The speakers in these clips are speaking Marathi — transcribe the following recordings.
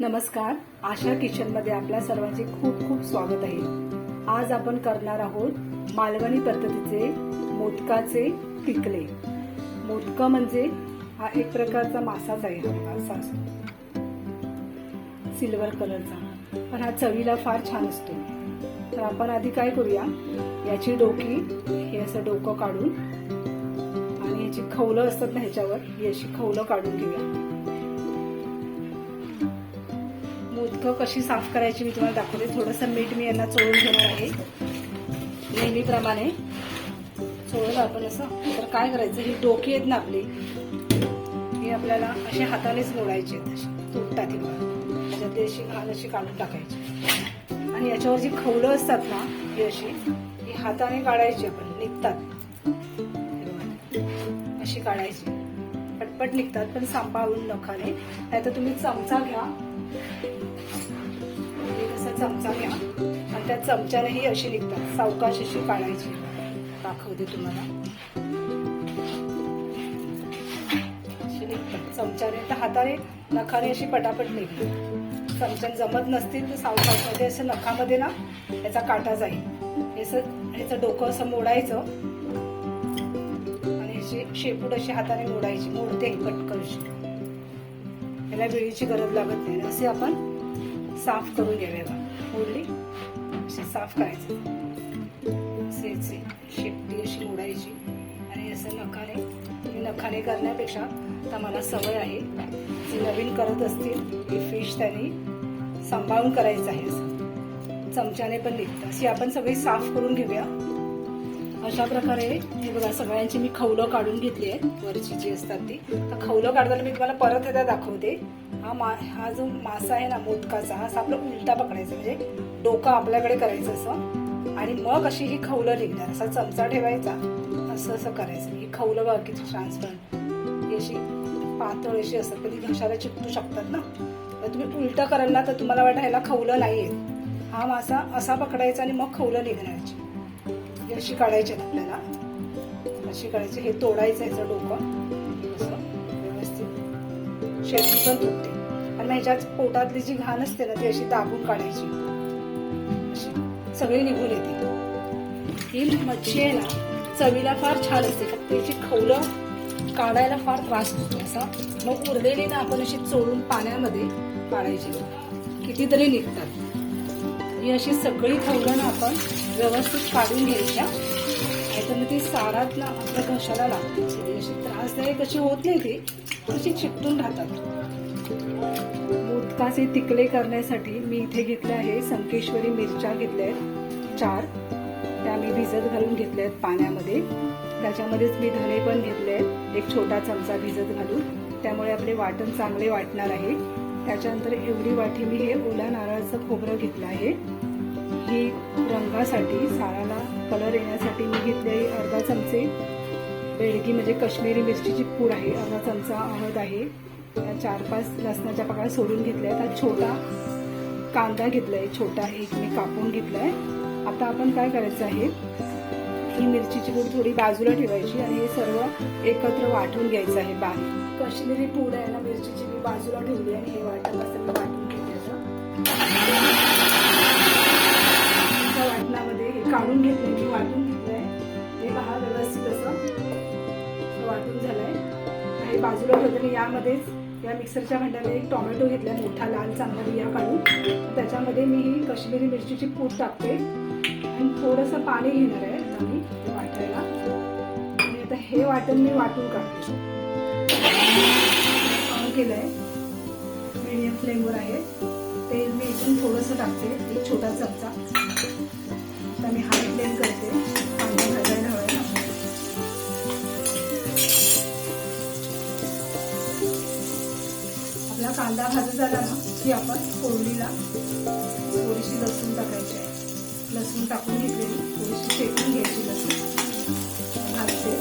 नमस्कार, आशा किचनमध्ये आपल्या सर्वांचे खूप खूप स्वागत आहे। आज आपण करणार आहोत मालवणी पद्धतीचे मोदकाचे टिकले। मोदक म्हणजे हा एक प्रकारचा मासाच आहे, असा असतो सिल्वर कलरचा, पण हा चवीला फार छान असतो। तर आपण आधी काय करूया, याची डोकी हे असं डोकं काढून आणि याची खवलं असतात ना ह्याच्यावर, ही अशी खवलं काढून घेऊया। मोदकं कशी साफ करायची मी तुम्हाला दाखवते। थोडंसं मीठ मी यांना चोळून घेणार आहे, नेहमीप्रमाणे चोळून आपण असं। तर काय करायचं, ही डोकी आहेत ना आपली, ही आपल्याला अशी हातानेच मोडायची आहेत, अशी तुटतात ही बघा, त्याच्यात अशी घाण अशी काढून टाकायची। आणि याच्यावर जी खवलं असतात ना, ही अशी ही हाताने काढायची, आपण निघतात अशी काढायची, पटपट निघतात, पण सांभाळून नखाने। नाहीतर तुम्ही चमचा घ्या, चमचा घ्या आणि त्या चमच्याने ही अशी निघतात, सावकाश अशी काढायची। दाखवते तुम्हाला, अशी निघतात चमच्याने, तर हाताने नखाने अशी पटापट निघते। चमच्याने जमत नसतील तर सावकाश मध्ये असं नखामध्ये ना याचा काटा जाईल, ह्याचं डोकं असं मोडायचं आणि अशी शेपूट अशी हाताने मोडायची, मोडते पटकन अशी, याला वेळीची गरज लागत नाही। असे आपण साफ करून घ्यावे, मोडली अशी साफ करायचं, असे शेपटी अशी मोडायची आणि असं नखाने। तुम्ही नखाने करण्यापेक्षा तर मला सवय आहे, जे नवीन करत असतील ही फिश त्यांनी सांभाळून करायचं आहे, असं चमच्याने पण निघतं। अशी आपण सगळी साफ करून घेऊया अशा प्रकारे। हे बघा, सगळ्यांची मी खवलं काढून घेतली आहे, वरची जी असतात ती। तर खवलं काढताना मी तुम्हाला परत एकदा दाखवते। हा जो मासा आहे ना मोदकाचा, हा आपला उलटा पकडायचा, म्हणजे डोकं आपल्याकडे करायचं असं, आणि मग अशी ही खवलं निघणार। असा चमचा ठेवायचा, असं असं करायचं। ही खवलं बघा किती ट्रान्सपरंट, ही अशी पातळ अशी असतात, कधी घशाला चिकटू शकतात ना। तर तुम्ही उलटं कराल ना तर तुम्हाला वाटतं ह्याला खवलं नाहीये। हा मासा असा पकडायचा आणि मग खवलं निघण्याची, ही अशी काढायची आपल्याला, अशी काढायची। हे तोडायचं याचं डोकं असं व्यवस्थित, शेपटी पण तुटते। आणि मग ह्याच्यात पोटातली जी घाण असते ना ती अशी दाबून काढायची, अशी सगळी निघून येते। ही मच्छी आहे ना चवीला फार छान असते, फक्त याची खवलं काढायला फार त्रास होतो असा। मग उरलेली ना आपण अशी चोळून पाण्यामध्ये काढायची, कितीतरी निघतात। ही अशी सगळी खवलं ना आपण व्यवस्थित काढून घ्यायच्या, नाहीतर मग ती सारात ना आपल्या घशाला लागते। अशी त्रासदायक अशी होत नाही, ती अशी चिकटून राहतात। मोदकाचे तिकले करण्यासाठी मी इथे घेतले आहे संकेश्वरी मिरच्या घेतल्या आहेत 4, त्या मी भिजत घालून घेतल्या आहेत पाण्यामध्ये। त्याच्यामध्येच मी धने पण घेतले आहेत, एक छोटा चमचा भिजत घालून, त्यामुळे आपले वाटण चांगले वाटणार आहे। त्याच्यानंतर एवढी वाटी मी हे ओल्या नारळाचं खोबरं घेतलं आहे। ही रंगासाठी, साराला कलर येण्यासाठी मी घेतले आहे अर्धा चमचे बेडगी, म्हणजे काश्मीरी मिरचीची पूड आहे, अर्धा चमचा हळद आहे, 4-5 लसणाच्या पाकळ्या सोडून घेतल्या आहेत। हा छोटा कांदा घेतलाय, छोटा एक मी कापून घेतलाय। आता आपण काय करायचं आहे, ही मिरचीची पूड थोडी बाजूला ठेवायची आणि हे सर्व एकत्र वाटून घ्यायचं आहे बारीक। काश्मीरी पूड आहे ना मिरचीची मी बाजूला ठेवली आणि हे वाटण असं वाटून घेतलं। वाटणामध्ये हे काढून घेतलंय, मी वाटून घेतलंय, हे पहा व्यवस्थित असं वाटून झालंय। हे बाजूला ठेवताना यामध्येच या मिक्सरच्या भांड्यामध्ये एक टोमॅटो घेतलाय मोठा लाल चांगला बिया काढून, त्याच्यामध्ये मी ही काश्मीरी मिरचीची पूड टाकते आणि थोडंसं पाणी घेणार आहे आणि वाटायला। आणि आता हे वाटण मी वाटून काढते, ऑन केलंय, मीडियम फ्लेमवर आहे। तेल मी इथून थोडंसं टाकते, एक छोटा चमचा। आता मी हाय फ्लेम करते, कांदा भाजायला हवा ना। आपला कांदा भाजत झाला ना की आपण फोडणीला थोडीशी लसूण टाकायची आहे, लसूण टाकून घेतलेली, थोडीशी शेकून घ्यायची लसूण, भाजते।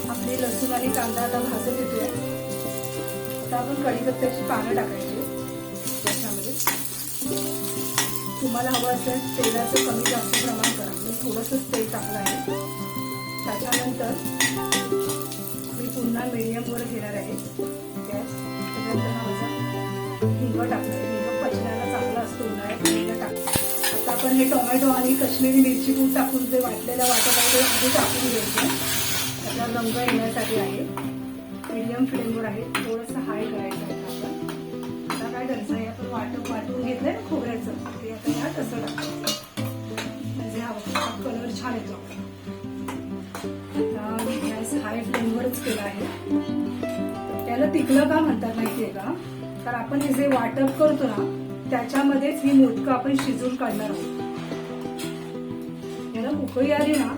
आपली लसूण आणि कांदा आता भाजत येतोय। आता आपण कढीपत्त्याची पानं टाकायची त्याच्यामध्ये, तुम्हाला हवं असेल तेलाचं कमी जास्त प्रमाण करा. मी थोडंसंच तेल टाकलं आहे. त्याच्यानंतर मी पुन्हा मीडियमवर घेणार आहे गॅस. त्याच्यानंतर माझा हिंग टाकणार आहे. हिंग पचनाला चांगला असतो उन्हाळ्यात. हिंग टाकतो. आता आपण हे टोमॅटो आणि काश्मीरी मिरची पूड टाकून जे वाटलेलं वाटत आहे ते आधी टाकून घ्यायचं. त्याचा रंग येण्यासाठी आहे. मीडियम फ्लेमवर आहे. थोडंसं हाय करायचं आहे आपण. आता काय करायचं आहे, आपण वाटून घेतलंय ना खोबऱ्याचं, ते आता यात असं टाकायचं म्हणजे हा कलर छान येतो. आता गॅस हाय फ्लेमवरच केला आहे. त्याला तिखलं का म्हणतात माहितीये का, तर आपण हे जे वाटप करतो ना त्याच्यामध्येच ही मोदकं आपण शिजवून काढणार आहोत. याला उकळी आली ना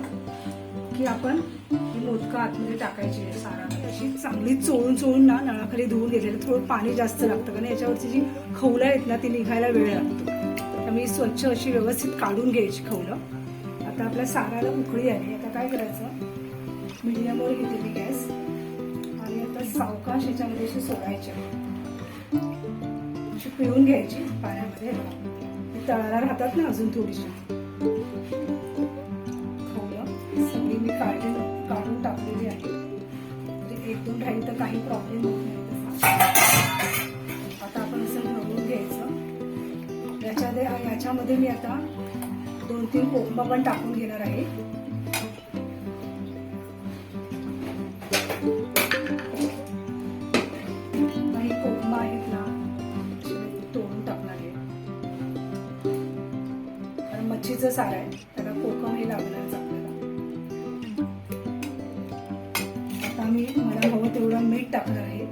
की आपण ही मोदकं आतमध्ये टाकायची आहे. सारामध्ये अशी चांगली चोळून ना नळाखाली धुवून घेतलेलं. थोडं पाणी जास्त लागतं कारण याच्यावरची जी खवलं आहेत ना ती निघायला वेळ लागतो. त्यामुळे स्वच्छ अशी व्यवस्थित काढून घ्यायची खवलं. आता आपल्या साराला उकळी आली. आता काय करायचं, मीडियमवर घेते मी गॅस आणि आता सावकाश याच्यामध्ये अशी सोडायची, अशी पिळून घ्यायची पाण्यामध्ये. तळाला राहतात ना अजून थोडीशी खवलं सगळी मी काढून टाकलेली आहे. म्हणजे एक दोन राहील तर काही प्रॉब्लेम होत नाही. आता आपण असं ढवळून घ्यायचं. याच्यामध्ये मी आता 2-3 कोकमा पण टाकून घेणार आहे. काही कोकमा आहेत ना तोडून टाकणार आहे कारण मच्छीचं सार आहे, त्याला कोकम हे लागणारच आपल्याला. आता मला हवं तेवढं मीठ टाकणार आहे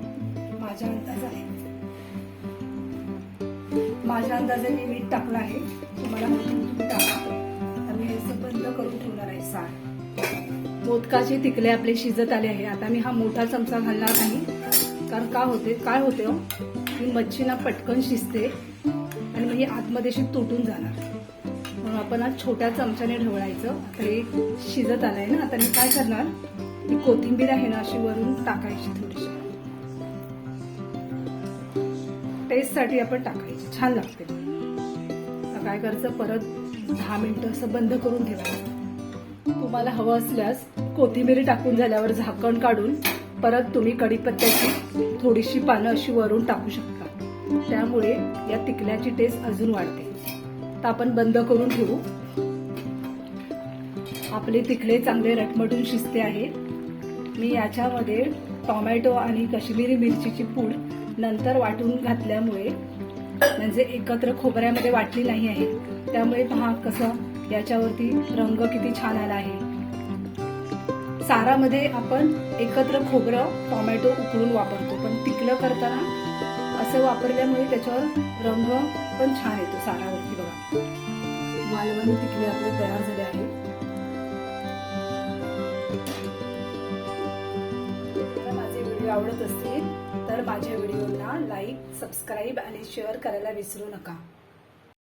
माझ्या अंदाजाने मी मीठ टाकलं आहे. तुम्हाला तुम्ही टाका. आता मी असं बंद करून ठेवणार आहे सार. मोदकाचे तिकले आपले शिजत आले आहे. आता मी हा मोठा चमचा घालणार नाही कारण काय होते ही मच्छी ना पटकन शिजते आणि म्हणजे आतमध्ये अशी तुटून जाणार. म्हणून आपण आज छोट्या चमच्याने ढवळायचं. आता हे शिजत आलंय ना. आता मी काय करणार, ही कोथिंबीर आहे ना अशी वरून टाकायची थोडीशी. टेस्ट साठी आपण टाकायची, छान लागते. आता काय करायचं, परत 10 मिनिटं असं बंद करून ठेवायचं. तुम्हाला हवं असल्यास कोथिंबीर टाकून झाल्यावर झाकण काढून परत तुम्ही कढीपत्त्याची थोडीशी पानं अशी वरून टाकू शकता. त्यामुळे या तिकल्याची टेस्ट अजून वाढते. तर आपण बंद करून ठेवू. आपले तिकले चांगले रटमटून शिजते आहे. मी याच्यामध्ये टोमॅटो आणि काश्मीरी मिरचीची पूड नंतर वाटून घातल्यामुळे म्हणजे एकत्र खोबऱ्यामध्ये वाटली नाही आहे. त्यामुळे पहा कसं याच्यावरती रंग किती छान आला आहे. सारामध्ये आपण एकत्र खोबरं टोमॅटो उकळून वापरतो, पण तिकलं करताना असं वापरल्यामुळे त्याच्यावर रंग पण छान येतो सारावरती. बघा मालवणी तिकले आपले तयार झाले आहे. माझे व्हिडिओ आवडत असतील तर माझ्या व्हिडिओला लाईक, सबस्क्राईब आणि शेअर करायला विसरू नका.